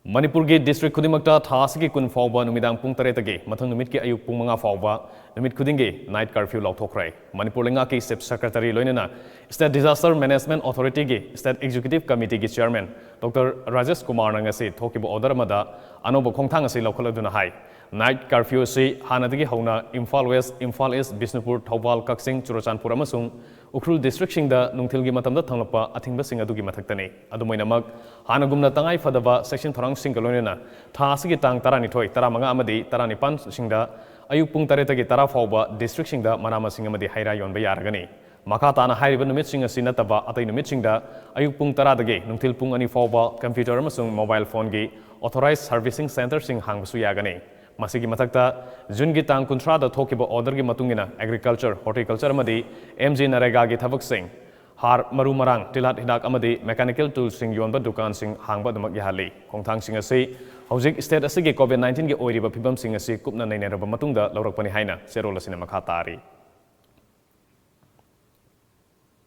MANIPUR की district KHUDINGMAKTA THAA की kun Phaoba Numidang Pung Taretagi MATHANG numit ki Ayuk Pung mga Phaoba Numit Khuding ki night curfew Laothokhre MANIPUR LEINGAKKI Chief Secretary LOINANA State Disaster Management Authority ki State Executive Committee ki Chairman Dr. RAJESH KUMAR ngasi THOKHIBA order amada ANOUBA KHONGTHANG asi LOINANA hai night curfew si HANNADAGI HOUNA IMPHAL West IMPHAL East BISHNUPUR THOUBAL KAKCHING CHURACHANDPUR AMASUNG UKHRUL District SINGDA nungthilgi matamda thanglapa athingba sing adugi mathaktani adumoinamak hanagumna tangai fadaba section thorang sing loinana THAA asigi tang 12 15 amadi 19 singda Ayuk Pung taretagi 10 fauba district singda manama sing amadi haira yonba yaragani makha tana hairiba numit sing asi nataba atai numit singda Ayuk Pung 10 dagi nungthil pung ani fauba computer amasung mobile phone gi authorized servicing center sing hangbasu yagani masigi mathakta June gi tang 13 da thokiba order gi matungina agriculture horticulture amadi MG-NREGA gi thabak sing har maru marang tilat hidak amadi mechanical tools sing yonba dukan sing hangba damak yahali khongthang sing asi hojik state asigi covid-19 gi oiriba phibam sing asi kupna naineraba matungda laurakpani haina serol asina makha tari